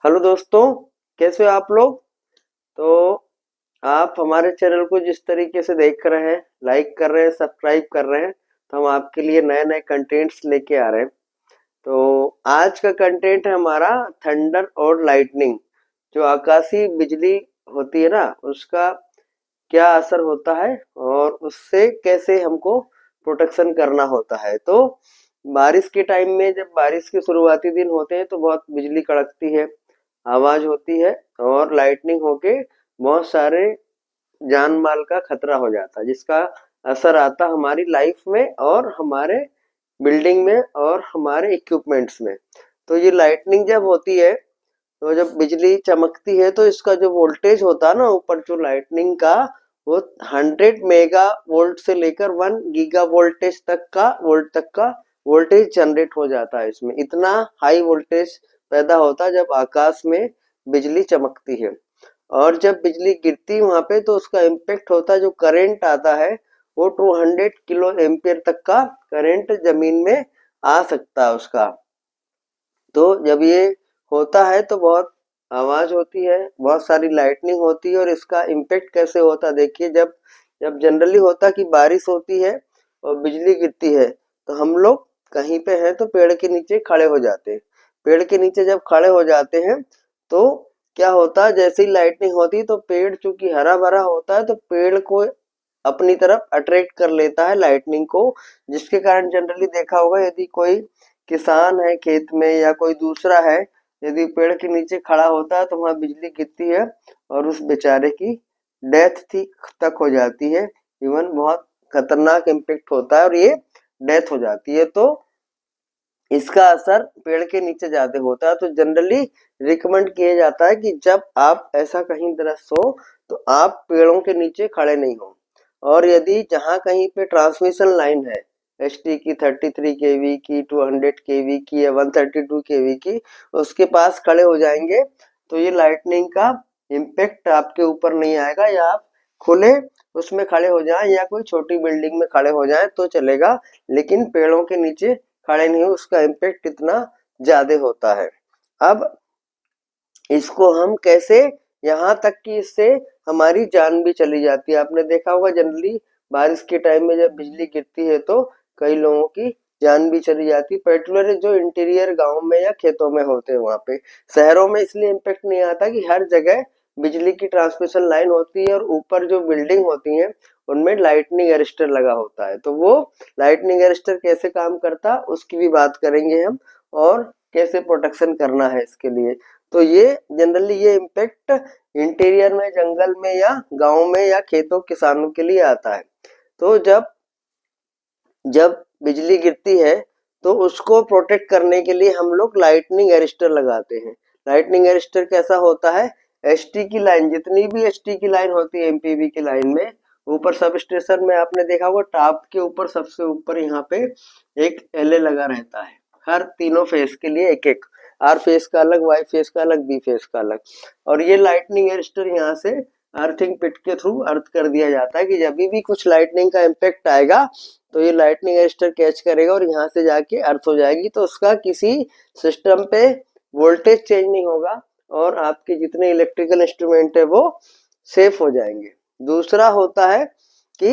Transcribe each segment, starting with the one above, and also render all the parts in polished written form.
Hello दोस्तों, कैसे हो आप लोग। तो आप हमारे चैनल को जिस तरीके से देख रहे हैं, लाइक कर रहे हैं, सब्सक्राइब कर रहे हैं, तो हम आपके लिए नए नए कंटेंट्स लेके आ रहे हैं। तो आज का कंटेंट है हमारा थंडर और लाइटनिंग। जो आकाशीय बिजली होती है ना, उसका क्या असर होता है और उससे कैसे हमको प्रोटेक्शन करना होता है। तो बारिश के टाइम में, जब बारिश के शुरुआती दिन होते हैं, तो बहुत बिजली कड़कती है, आवाज होती है और लाइटनिंग होके बहुत सारे जान माल का खतरा हो जाता है, जिसका असर आता हमारी लाइफ में और हमारे बिल्डिंग में और हमारे इक्विपमेंट्स में। तो ये लाइटनिंग जब होती है, तो जब बिजली चमकती है, तो इसका जो वोल्टेज होता है ना ऊपर, जो लाइटनिंग का, वो 100 मेगा वोल्ट से लेकर 1 गीगा वोल्टेज तक का वोल्टेज जनरेट हो जाता है। इसमें इतना हाई वोल्टेज पैदा होता है जब आकाश में बिजली चमकती है। और जब बिजली गिरती है वहां पे, तो उसका इम्पेक्ट होता है, जो करंट आता है वो 200 किलो एम्पियर तक का करंट जमीन में आ सकता है उसका। तो जब ये होता है तो बहुत आवाज होती है, बहुत सारी लाइटनिंग होती है। और इसका इम्पेक्ट कैसे होता है देखिए, जब जब जनरली होता कि बारिश होती है और बिजली गिरती है, तो हम लोग कहीं पे हैं तो पेड़ के नीचे खड़े हो जाते हैं। पेड़ के नीचे जब खड़े हो जाते हैं, तो क्या होता है, जैसे ही लाइटनिंग होती है तो पेड़ चूंकि हरा भरा होता है, तो पेड़ को अपनी तरफ अट्रैक्ट कर लेता है लाइटनिंग को। जिसके कारण जनरली देखा होगा, यदि कोई किसान है खेत में या कोई दूसरा है, यदि पेड़ के नीचे खड़ा होता है तो वहां बिजली गिरती है और उस बेचारे की डेथ थी तक हो जाती है। इवन बहुत खतरनाक इम्पेक्ट होता है और ये डेथ हो जाती है। तो इसका असर पेड़ के नीचे ज्यादा होता है। तो जनरली रिकमेंड किया जाता है कि जब आप ऐसा कहीं दृश्य हो, तो आप पेड़ों के नीचे खड़े नहीं हो। और यदि जहां कहीं पे ट्रांसमिशन लाइन है, एसटी की 33 केवी की, 200 केवी की या 132 केवी की, उसके पास खड़े हो जाएंगे, तो ये लाइटनिंग का इम्पेक्ट आपके ऊपर नहीं आएगा। या आप खुले उसमें खड़े हो जाएं या कोई छोटी बिल्डिंग में खड़े हो जाएं तो चलेगा, लेकिन पेड़ों के नीचे खड़े नहीं हो, उसका इम्पेक्ट इतना ज्यादा होता है। अब इसको हम कैसे, यहाँ तक कि इससे हमारी जान भी चली जाती है। आपने देखा होगा जनरली बारिश के टाइम में जब बिजली गिरती है तो कई लोगों की जान भी चली जाती है, पर्टिकुलर जो इंटीरियर गांव में या खेतों में होते हैं वहां पे। शहरों में इसलिए इम्पेक्ट नहीं आता कि हर जगह बिजली की ट्रांसमिशन लाइन होती है और ऊपर जो बिल्डिंग होती है उनमें लाइटनिंग अरेस्टर लगा होता है। तो वो लाइटनिंग अरेस्टर कैसे काम करता है उसकी भी बात करेंगे हम, और कैसे प्रोटेक्शन करना है इसके लिए। तो ये जनरली ये इम्पेक्ट इंटीरियर में, जंगल में या गांव में या खेतों किसानों के लिए आता है। तो जब जब बिजली गिरती है, तो उसको प्रोटेक्ट करने के लिए हम लोग लाइटनिंग अरेस्टर लगाते हैं। लाइटनिंग अरेस्टर कैसा होता है, एसटी की लाइन, जितनी भी एसटी की लाइन होती है एमपीबी की लाइन में, ऊपर सब स्टेशन में आपने देखा होगा टॉप के ऊपर, सबसे ऊपर यहाँ पे एक एलए लगा रहता है। हर तीनों फेस के लिए एक एक, आर फेस का अलग, वाई फेस का अलग, बी फेस का अलग। और ये लाइटनिंग अरेस्टर यहाँ से अर्थिंग पिट के थ्रू अर्थ कर दिया जाता है कि जब भी कुछ लाइटनिंग का इम्पेक्ट आएगा, तो ये लाइटनिंग अरेस्टर कैच करेगा और यहाँ से जाके अर्थ हो जाएगी। तो उसका किसी सिस्टम पे वोल्टेज चेंज नहीं होगा और आपके जितने इलेक्ट्रिकल इंस्ट्रूमेंट है वो सेफ हो जाएंगे। दूसरा होता है कि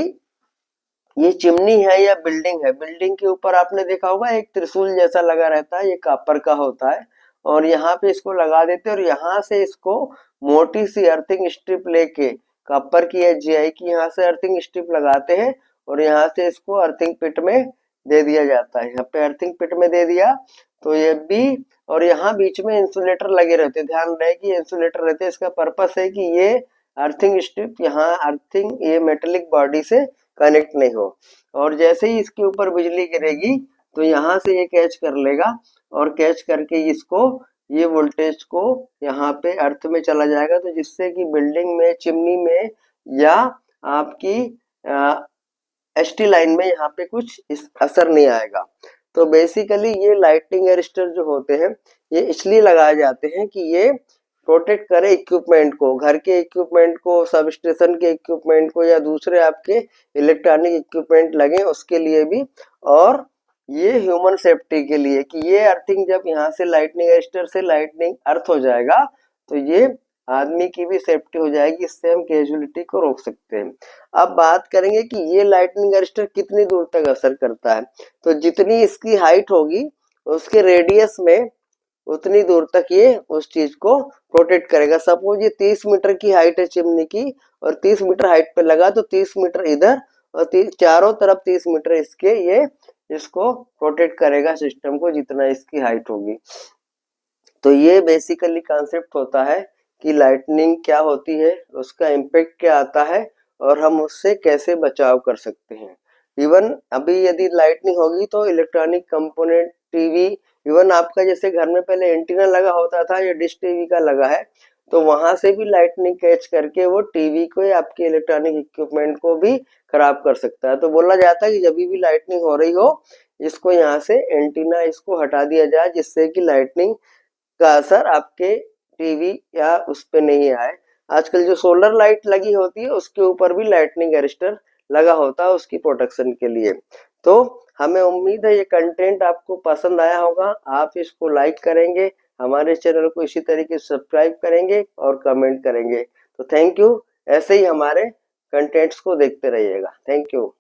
ये चिमनी है या बिल्डिंग है, बिल्डिंग के ऊपर आपने देखा होगा एक त्रिशूल जैसा लगा रहता है, ये कॉपर का होता है। और यहाँ पे इसको लगा देते हैं और यहाँ से इसको मोटी सी अर्थिंग स्ट्रिप लेके, कॉपर की या जीआई की, यहाँ से अर्थिंग स्ट्रिप लगाते हैं और यहाँ से इसको अर्थिंग पिट में दे दिया जाता है। यहाँ पे अर्थिंग पिट में दे दिया तो ये भी, और यहाँ बीच में इंसुलेटर लगे रहते हैं। ध्यान रहे कि इंसुलेटर रहते हैं, इसका पर्पस है कि ये अर्थिंग स्ट्रिप यहाँ अर्थिंग ये मेटेलिक बॉडी से कनेक्ट नहीं हो। और जैसे ही इसके ऊपर बिजली गिरेगी, तो यहाँ से ये कैच कर लेगा और कैच करके इसको, ये वोल्टेज को यहाँ पे अर्थ में चला जाएगा। तो जिससे कि बिल्डिंग में, चिमनी में या आपकी एसटी लाइन में यहाँ पे कुछ इस असर नहीं आएगा। तो बेसिकली ये लाइटिंग अरेस्टर जो होते हैं, ये इसलिए लगाए जाते हैं कि ये प्रोटेक्ट करे इक्विपमेंट को, घर के इक्विपमेंट को, सब स्टेशन के इक्विपमेंट को, या दूसरे आपके इलेक्ट्रॉनिक इक्विपमेंट लगे उसके लिए भी। और ये ह्यूमन सेफ्टी के लिए कि ये अर्थिंग जब यहाँ से लाइटनिंग अरेस्टर से लाइटनिंग अर्थ हो जाएगा तो ये आदमी की भी सेफ्टी हो जाएगी, इससे हम कैजुअलिटी को रोक सकते हैं। अब बात करेंगे कि ये लाइटनिंग अरेस्टर कितनी दूर तक असर करता है। तो जितनी इसकी हाइट होगी उसके रेडियस में उतनी दूर तक ये उस चीज को प्रोटेक्ट करेगा। सपोज ये 30 मीटर की हाइट है चिमनी की और 30 मीटर हाइट पे लगा तो 30 मीटर इधर और चारों तरफ 30 मीटर इसके ये इसको प्रोटेक्ट करेगा सिस्टम को जितना इसकी हाइट होगी। तो ये बेसिकली कॉन्सेप्ट होता है कि लाइटनिंग क्या होती है, उसका इम्पैक्ट क्या आता है और हम उससे कैसे बचाव कर सकते हैं। इवन अभी यदि लाइटनिंग होगी तो इलेक्ट्रॉनिक कंपोनेंट, टीवी, इवन आपका जैसे घर में पहले एंटीना लगा होता था या डिश टीवी का लगा है तो वहां से भी लाइटनिंग कैच करके वो टीवी को या आपके इलेक्ट्रॉनिक इक्विपमेंट को भी खराब कर सकता है। तो बोला जाता है कि जब भी लाइटनिंग हो रही हो इसको यहाँ से एंटीना इसको हटा दिया जाए जिससे कि लाइटनिंग का असर आपके टीवी या उस पे नहीं आए। आजकल जो सोलर लाइट लगी होती है उसके ऊपर भी लाइटनिंग अरेस्टर लगा होता है उसकी प्रोटेक्शन के लिए। तो हमें उम्मीद है ये कंटेंट आपको पसंद आया होगा, आप इसको लाइक करेंगे, हमारे चैनल को इसी तरीके से सब्सक्राइब करेंगे और कमेंट करेंगे। तो थैंक यू, ऐसे ही हमारे कंटेंट्स को देखते रहिएगा। Thank you.